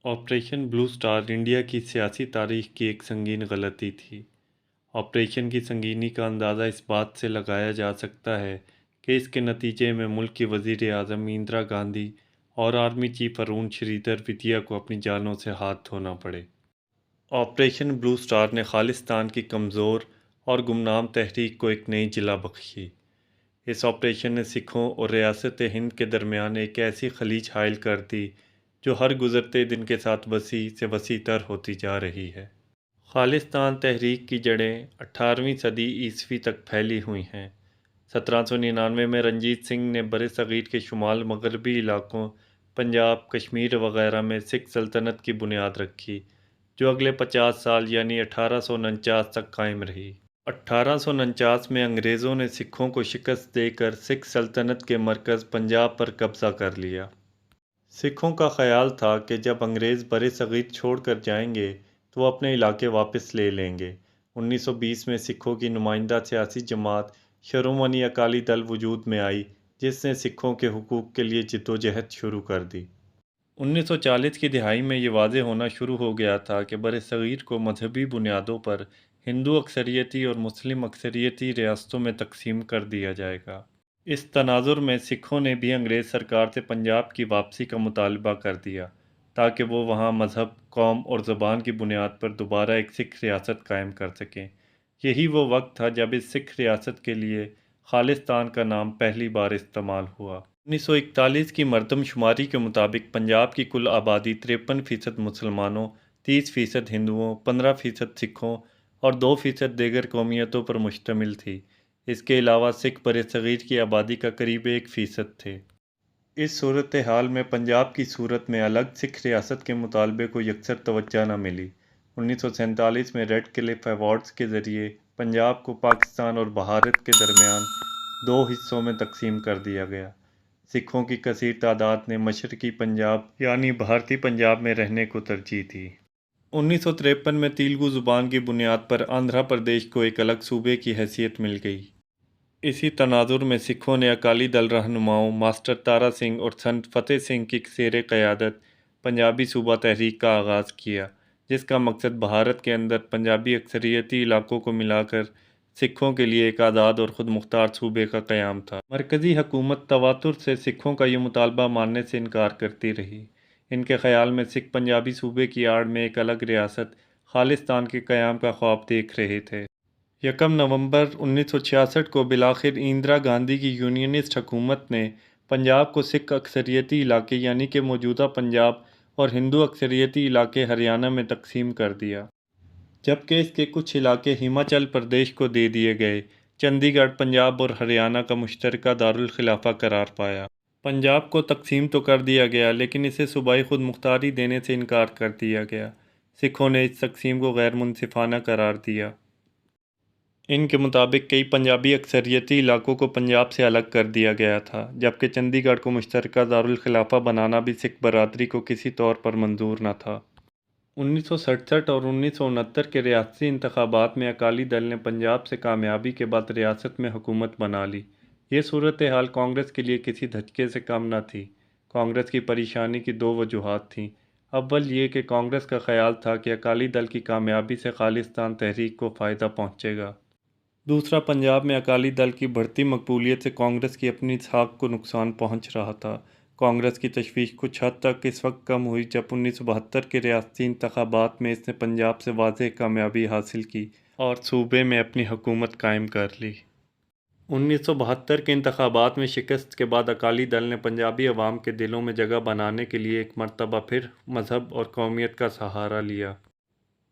Operation بلو star India کی سیاسی تاریخ کی ایک سنگین غلطی تھی۔ آپریشن کی سنگینی کا اندازہ اس بات سے لگایا جا سکتا ہے کہ اس کے نتیجے میں ملک کی وزیر اعظم اندرا گاندھی اور آرمی چیف ارون شریدر ودیا کو اپنی جانوں سے ہاتھ دھونا پڑے۔ آپریشن بلو سٹار نے خالصتان کی کمزور اور گمنام تحریک کو ایک نئی جلا بخشی۔ اس آپریشن نے سکھوں اور ریاست ہند کے درمیان ایک ایسی خلیج حائل کر دی جو ہر گزرتے دن کے ساتھ وسیع سے وسیع تر ہوتی جا رہی ہے۔ خالصتان تحریک کی جڑیں 18ویں صدی عیسوی تک پھیلی ہوئی ہیں۔ 1799 میں رنجیت سنگھ نے برصغیر کے شمال مغربی علاقوں پنجاب، کشمیر وغیرہ میں سکھ سلطنت کی بنیاد رکھی، جو اگلے 50 سال یعنی 1849 تک قائم رہی۔ 1849 میں انگریزوں نے سکھوں کو شکست دے کر سکھ سلطنت کے مرکز پنجاب پر قبضہ کر لیا۔ سکھوں کا خیال تھا کہ جب انگریز برصغیر چھوڑ کر جائیں گے تو وہ اپنے علاقے واپس لے لیں گے۔ 1920 میں سکھوں کی نمائندہ سیاسی جماعت شرومنی اکالی دل وجود میں آئی، جس نے سکھوں کے حقوق کے لیے جدوجہد شروع کر دی۔ 1940 کی دہائی میں یہ واضح ہونا شروع ہو گیا تھا کہ برصغیر کو مذہبی بنیادوں پر ہندو اکثریتی اور مسلم اکثریتی ریاستوں میں تقسیم کر دیا جائے گا۔ اس تناظر میں سکھوں نے بھی انگریز سرکار سے پنجاب کی واپسی کا مطالبہ کر دیا تاکہ وہ وہاں مذہب، قوم اور زبان کی بنیاد پر دوبارہ ایک سکھ ریاست قائم کر سکیں۔ یہی وہ وقت تھا جب اس سکھ ریاست کے لیے خالصتان کا نام پہلی بار استعمال ہوا۔ 1941 کی مردم شماری کے مطابق پنجاب کی کل آبادی 53% مسلمانوں، 30% ہندوؤں، 15% سکھوں اور 2% دیگر قومیتوں پر مشتمل تھی۔ اس کے علاوہ سکھ برصغیر کی آبادی کا قریب 1% تھے۔ اس صورتحال میں پنجاب کی صورت میں الگ سکھ ریاست کے مطالبے کو یکسر توجہ نہ ملی۔ 1947 میں ریڈ کلف ایوارڈز کے ذریعے پنجاب کو پاکستان اور بھارت کے درمیان 2 حصوں میں تقسیم کر دیا گیا۔ سکھوں کی کثیر تعداد نے مشرقی پنجاب یعنی بھارتی پنجاب میں رہنے کو ترجیح دی۔ 1953 میں تیلگو زبان کی بنیاد پر آندھرا پردیش کو ایک الگ صوبے کی حیثیت مل گئی۔ اسی تناظر میں سکھوں نے اکالی دل رہنماؤں ماسٹر تارا سنگھ اور سنت فتح سنگھ کی زیر قیادت پنجابی صوبہ تحریک کا آغاز کیا، جس کا مقصد بھارت کے اندر پنجابی اکثریتی علاقوں کو ملا کر سکھوں کے لیے ایک آزاد اور خود مختار صوبے کا قیام تھا۔ مرکزی حکومت تواتر سے سکھوں کا یہ مطالبہ ماننے سے انکار کرتی رہی۔ ان کے خیال میں سکھ پنجابی صوبے کی آڑ میں ایک الگ ریاست خالصتان کے قیام کا خواب دیکھ رہے تھے۔ 1 نومبر 1966 کو بالآخر اندرا گاندھی کی یونینسٹ حکومت نے پنجاب کو سکھ اکثریتی علاقے یعنی کہ موجودہ پنجاب اور ہندو اکثریتی علاقے ہریانہ میں تقسیم کر دیا، جبکہ اس کے کچھ علاقے ہماچل پردیش کو دے دیے گئے۔ چندی گڑھ پنجاب اور ہریانہ کا مشترکہ دارالخلافہ قرار پایا۔ پنجاب کو تقسیم تو کر دیا گیا لیکن اسے صوبائی خود مختاری دینے سے انکار کر دیا گیا۔ سکھوں نے اس تقسیم کو غیر منصفانہ قرار دیا۔ ان کے مطابق کئی پنجابی اکثریتی علاقوں کو پنجاب سے الگ کر دیا گیا تھا، جبکہ چندی گڑھ کو مشترکہ دارالخلافہ بنانا بھی سکھ برادری کو کسی طور پر منظور نہ تھا۔ 1967 اور 1969 کے ریاستی انتخابات میں اکالی دل نے پنجاب سے کامیابی کے بعد ریاست میں حکومت بنا لی۔ یہ صورتحال کانگریس کے لیے کسی دھچکے سے کم نہ تھی۔ کانگریس کی پریشانی کی 2 وجوہات تھیں۔ اول یہ کہ کانگریس کا خیال تھا کہ اکالی دل کی کامیابی سے خالصتان تحریک کو فائدہ پہنچے گا۔ دوسرا، پنجاب میں اکالی دل کی بڑھتی مقبولیت سے کانگریس کی اپنی ساکھ کو نقصان پہنچ رہا تھا۔ کانگریس کی تشویش کچھ حد تک اس وقت کم ہوئی جب 1972 کے ریاستی انتخابات میں اس نے پنجاب سے واضح کامیابی حاصل کی اور صوبے میں اپنی حکومت قائم کر لی۔ 1972 کے انتخابات میں شکست کے بعد اکالی دل نے پنجابی عوام کے دلوں میں جگہ بنانے کے لیے ایک مرتبہ پھر مذہب اور قومیت کا سہارا لیا۔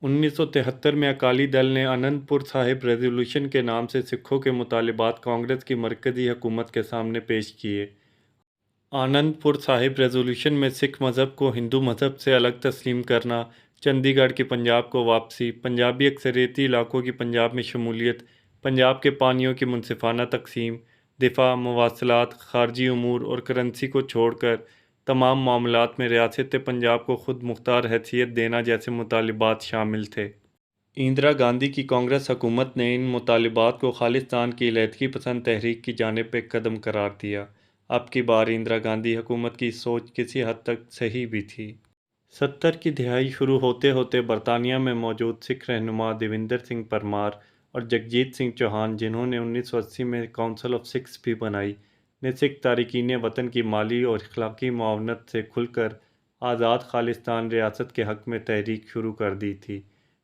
1973 میں اکالی دل نے آنند پور صاحب ریزولوشن کے نام سے سکھوں کے مطالبات کانگریس کی مرکزی حکومت کے سامنے پیش کیے۔ آنند پور صاحب ریزولوشن میں سکھ مذہب کو ہندو مذہب سے الگ تسلیم کرنا، چندی گڑھ کی پنجاب کو واپسی، پنجابی اکثریتی علاقوں کی پنجاب میں شمولیت، پنجاب کے پانیوں کی منصفانہ تقسیم، دفاع، مواصلات، خارجی امور اور کرنسی کو چھوڑ کر تمام معاملات میں ریاست پنجاب کو خود مختار حیثیت دینا جیسے مطالبات شامل تھے۔ اندرا گاندھی کی کانگریس حکومت نے ان مطالبات کو خالصتان کی علیحدگی پسند تحریک کی جانب ایک قدم قرار دیا۔ اب کی بار اندرا گاندھی حکومت کی سوچ کسی حد تک صحیح بھی تھی۔ 70 کی دہائی شروع ہوتے ہوتے برطانیہ میں موجود سکھ رہنما دیویندر سنگھ پرمار اور جگجیت سنگھ چوہان، جنہوں نے 1980 میں کونسل آف سکھس بھی بنائی، نے سکھ تارکین وطن کی مالی اور اخلاقی معاونت سے کھل کر آزاد خالصتان ریاست کے حق میں تحریک شروع کر دی تھی،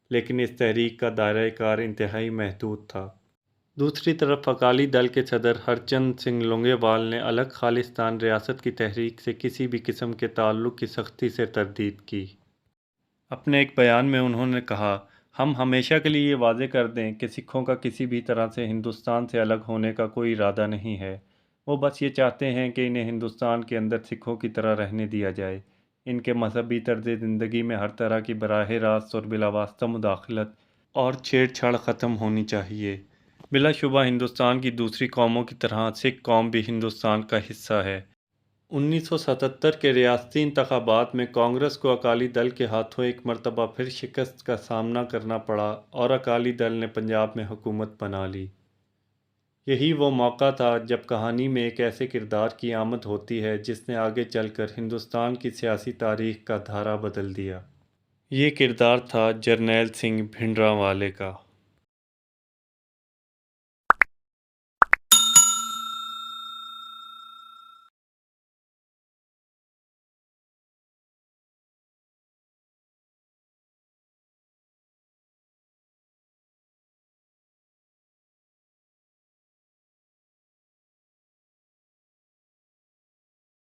لیکن اس تحریک کا دائرہ کار انتہائی محدود تھا۔ دوسری طرف اکالی دل کے صدر ہرچند سنگھ لونگے وال نے الگ خالصتان ریاست کی تحریک سے کسی بھی قسم کے تعلق کی سختی سے تردید کی۔ اپنے ایک بیان میں انہوں نے کہا، ہم ہمیشہ کے لیے یہ واضح کر دیں کہ سکھوں کا کسی بھی طرح سے ہندوستان سے الگ ہونے کا کوئی ارادہ نہیں ہے۔ وہ بس یہ چاہتے ہیں کہ انہیں ہندوستان کے اندر سکھوں کی طرح رہنے دیا جائے۔ ان کے مذہبی طرز زندگی میں ہر طرح کی براہ راست اور بلا واسطہ مداخلت اور چھیڑ چھاڑ ختم ہونی چاہیے۔ بلا شبہ ہندوستان کی دوسری قوموں کی طرح سکھ قوم بھی ہندوستان کا حصہ ہے۔ 1977 کے ریاستی انتخابات میں کانگریس کو اکالی دل کے ہاتھوں ایک مرتبہ پھر شکست کا سامنا کرنا پڑا اور اکالی دل نے پنجاب میں حکومت بنا لی۔ یہی وہ موقع تھا جب کہانی میں ایک ایسے کردار کی آمد ہوتی ہے جس نے آگے چل کر ہندوستان کی سیاسی تاریخ کا دھارا بدل دیا۔ یہ کردار تھا جرنیل سنگھ بھنڈرانوالے کا۔